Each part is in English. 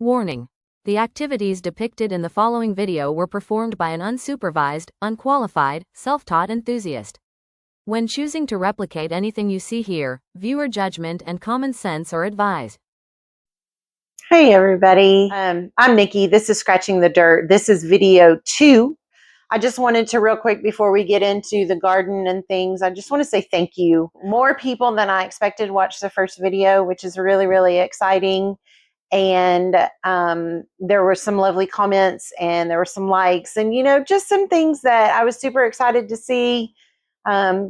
Warning: the activities depicted in the following video were performed by an unsupervised, unqualified, self-taught enthusiast. When choosing to replicate anything you see here, viewer judgment and common sense are advised. Hey everybody, I'm Nikki. This is Scratching the Dirt. This is video 2. I just wanted to real quick before we get into the garden and things, I just want to say thank you. More people than I expected watched the first video, which is really, really exciting. And there were some lovely comments and there were some likes and, just some things that I was super excited to see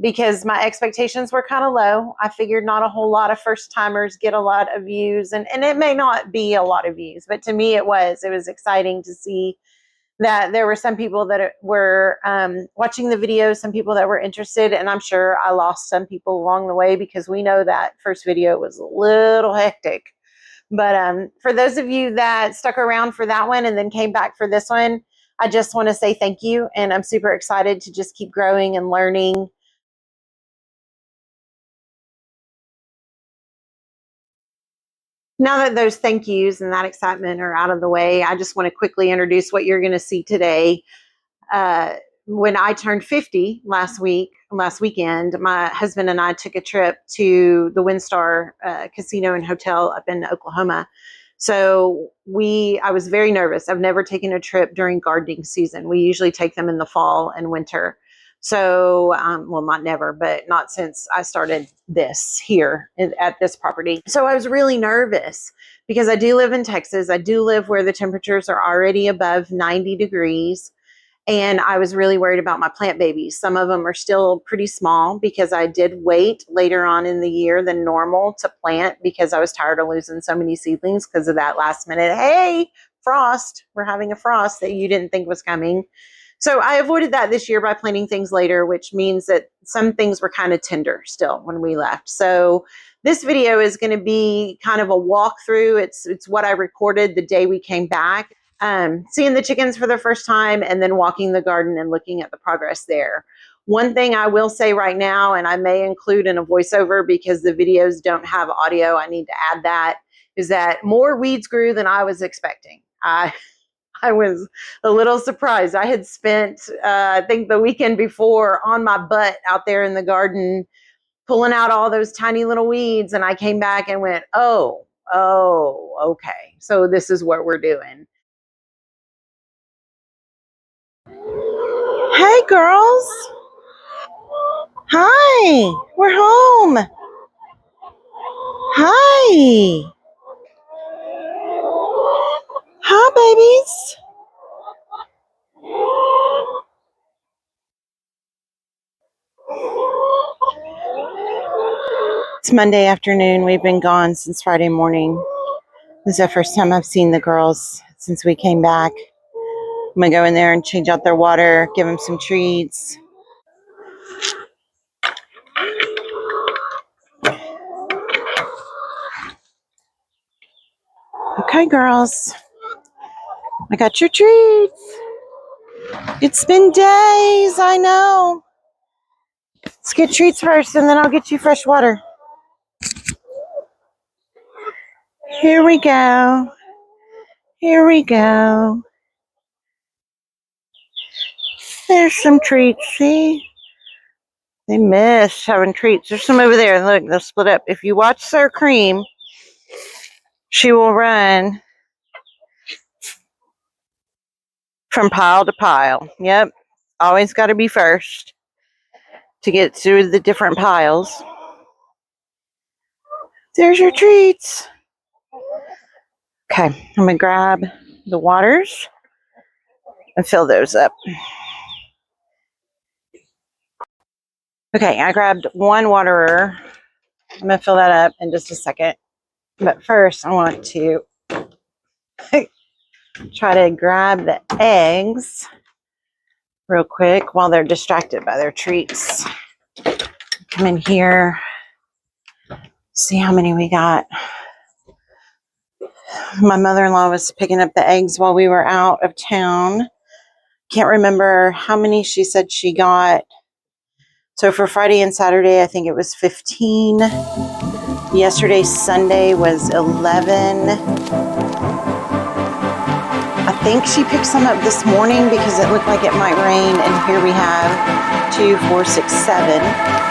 because my expectations were kind of low. I figured not a whole lot of first timers get a lot of views and it may not be a lot of views, but to me it was exciting to see that there were some people that were watching the video, some people that were interested, and I'm sure I lost some people along the way because we know that first video was a little hectic. But for those of you that stuck around for that one and then came back for this one, I just want to say thank you. And I'm super excited to just keep growing and learning. Now that those thank yous and that excitement are out of the way, I just want to quickly introduce what you're going to see today. When I turned 50 last weekend, my husband and I took a trip to the WinStar Casino and Hotel up in Oklahoma. So I was very nervous. I've never taken a trip during gardening season. We usually take them in the fall and winter. So, well, not never, but not since I started this here at this property. So I was really nervous because I do live in Texas. I do live where the temperatures are already above 90 degrees. And I was really worried about my plant babies. Some of them are still pretty small because I did wait later on in the year than normal to plant because I was tired of losing so many seedlings because of that last minute, hey, frost, we're having a frost that you didn't think was coming. So I avoided that this year by planting things later, which means that some things were kind of tender still when we left. So this video is going to be kind of a walkthrough. It's what I recorded the day we came back. Seeing the chickens for the first time and then walking the garden and looking at the progress there. One thing I will say right now, and I may include in a voiceover because the videos don't have audio, I need to add that, is that more weeds grew than I was expecting. I was a little surprised. I had spent, I think the weekend before on my butt out there in the garden, pulling out all those tiny little weeds. And I came back and went, oh, okay. So this is what we're doing. Hey, girls. Hi, we're home. Hi. Hi, babies. It's Monday afternoon. We've been gone since Friday morning. This is the first time I've seen the girls since we came back. I'm going to go in there and change out their water, give them some treats. Okay, girls. I got your treats. It's been days, I know. Let's get treats first, and then I'll get you fresh water. Here we go. Here we go. There's some treats, see? They miss having treats. There's some over there. Look, they'll split up. If you watch Sir Cream, she will run from pile to pile. Yep. Always got to be first to get through the different piles. There's your treats. Okay, I'm going to grab the waters and fill those up. Okay, I grabbed one waterer. I'm going to fill that up in just a second. But first, I want to try to grab the eggs real quick while they're distracted by their treats. Come in here, see how many we got. My mother-in-law was picking up the eggs while we were out of town. Can't remember how many she said she got. So for Friday and Saturday, I think it was 15. Yesterday, Sunday, was 11. think she picked some up this morning because it looked like it might rain. And here we have 2, 4, 6, 7.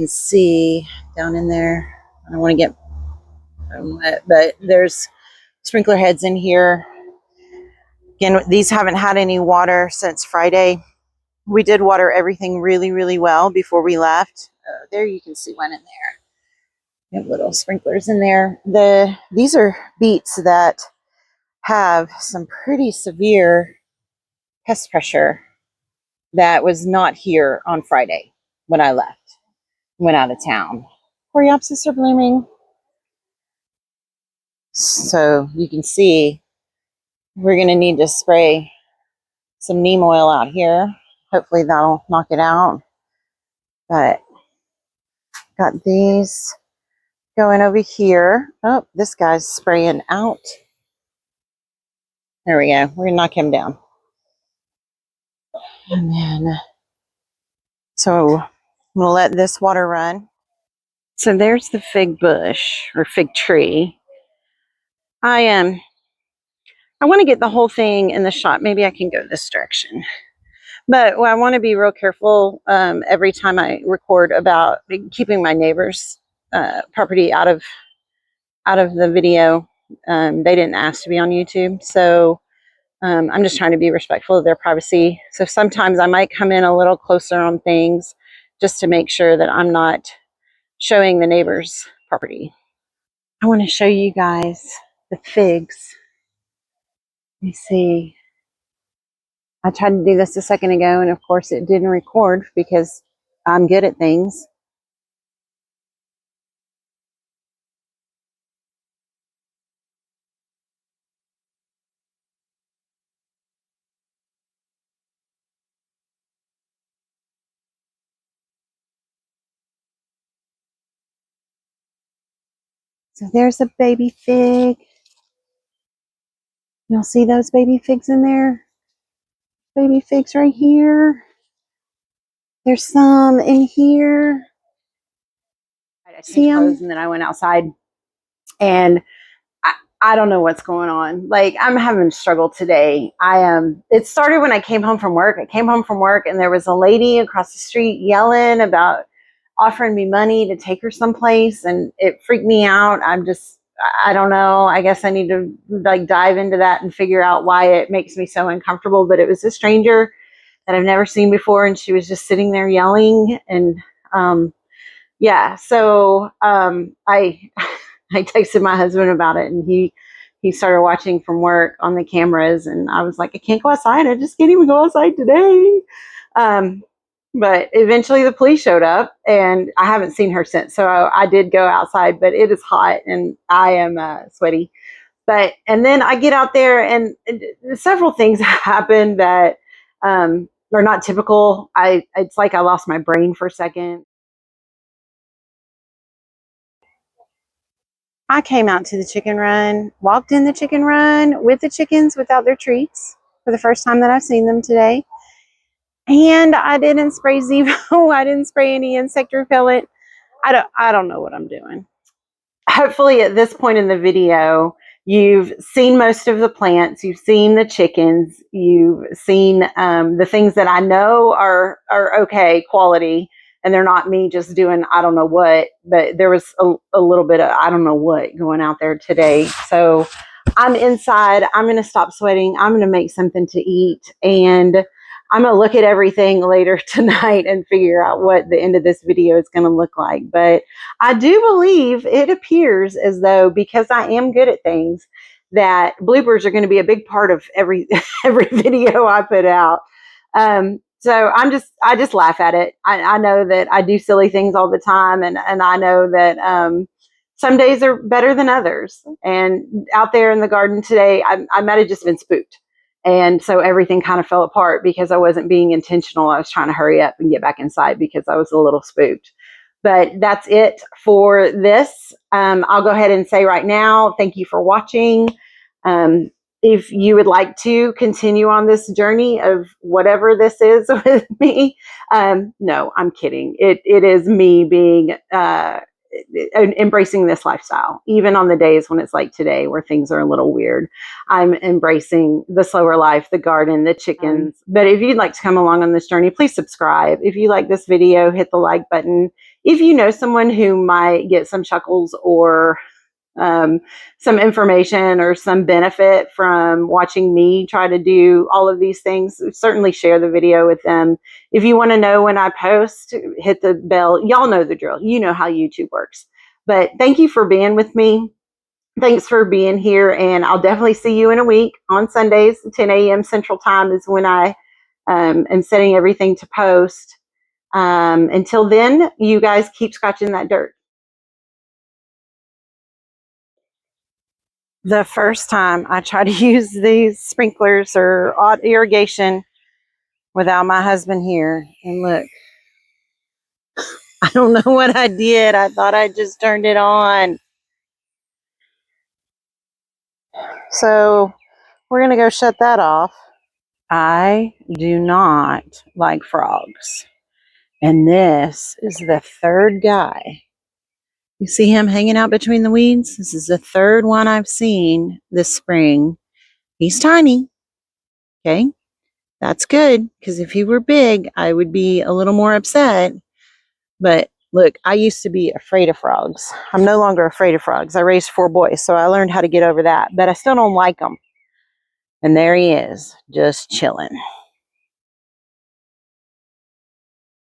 See down in there, I don't want to get wet, but there's sprinkler heads in here. Again, these haven't had any water since Friday. We did water everything really well before we left. There you can see one in there. We have little sprinklers in there. These are beets that have some pretty severe pest pressure that was not here on Friday when I left. Went out of town. Coreopsis are blooming. So you can see we're going to need to spray some neem oil out here. Hopefully that'll knock it out. But got these going over here. Oh, this guy's spraying out. There we go. We're going to knock him down. And then, so I'm going to let this water run. So there's the fig bush or fig tree. I want to get the whole thing in the shot. Maybe I can go this direction. But I want to be real careful every time I record about keeping my neighbor's property out of the video. They didn't ask to be on YouTube, so I'm just trying to be respectful of their privacy. So sometimes I might come in a little closer on things just to make sure that I'm not showing the neighbor's property. I want to show you guys the figs. Let me see. I tried to do this a second ago, and of course it didn't record because I'm good at things. So there's a baby fig. You'll see those baby figs in there. Baby figs right here. There's some in here. I see them. And then I went outside, and I don't know what's going on. Like, I'm having a struggle today. It started when I came home from work. I came home from work, and there was a lady across the street yelling about offering me money to take her someplace, and it freaked me out. I don't know. I guess I need to like dive into that and figure out why it makes me so uncomfortable. But it was a stranger that I've never seen before, and she was just sitting there yelling. And yeah, so I I texted my husband about it, and he he started watching from work on the cameras, and I was like, I can't go outside. I just can't even go outside today. But eventually the police showed up, and I haven't seen her since. So I did go outside, but it is hot and I am sweaty. And then I get out there, and several things happen that are not typical. It's like I lost my brain for a second. I came out to the chicken run, walked in the chicken run with the chickens without their treats for the first time that I've seen them today. And I didn't spray Zevo. I didn't spray any insect repellent. I don't know what I'm doing. Hopefully at this point in the video, you've seen most of the plants, you've seen the chickens, you've seen the things that I know are okay quality, and they're not me just doing I don't know what, but there was a little bit of I don't know what going out there today. So I'm inside. I'm going to stop sweating. I'm going to make something to eat, and I'm going to look at everything later tonight and figure out what the end of this video is going to look like. But I do believe it appears as though, because I am good at things, that bloopers are going to be a big part of every video I put out. So I just laugh at it. I know that I do silly things all the time, and I know that some days are better than others. And out there in the garden today, I might have just been spooked. And so everything kind of fell apart because I wasn't being intentional. I was trying to hurry up and get back inside because I was a little spooked. But that's it for this. I'll go ahead and say right now, thank you for watching. If you would like to continue on this journey of whatever this is with me, no, I'm kidding. It is me being embracing this lifestyle, even on the days when it's like today where things are a little weird. I'm embracing the slower life, the garden, the chickens. But if you'd like to come along on this journey, please subscribe. If you like this video, hit the like button. If you know someone who might get some chuckles or some information or some benefit from watching me try to do all of these things, certainly share the video with them. If you want to know when I post, hit the bell. Y'all know the drill. You know how YouTube works. But thank you for being with me. Thanks for being here, and I'll definitely see you in a week on Sundays. 10 a.m. Central Time is when I am setting everything to post. Until then, you guys keep scratching that dirt. The first time I tried to use these sprinklers or irrigation without my husband here, and look, I don't know what I did. I thought I just turned it on. So we're going to go shut that off. I do not like frogs. And this is the third guy. You see him hanging out between the weeds? This is the third one I've seen this spring. He's tiny. Okay. That's good, because if he were big, I would be a little more upset. But look, I used to be afraid of frogs. I'm no longer afraid of frogs. I raised 4 boys, so I learned how to get over that. But I still don't like them. And there he is, just chilling.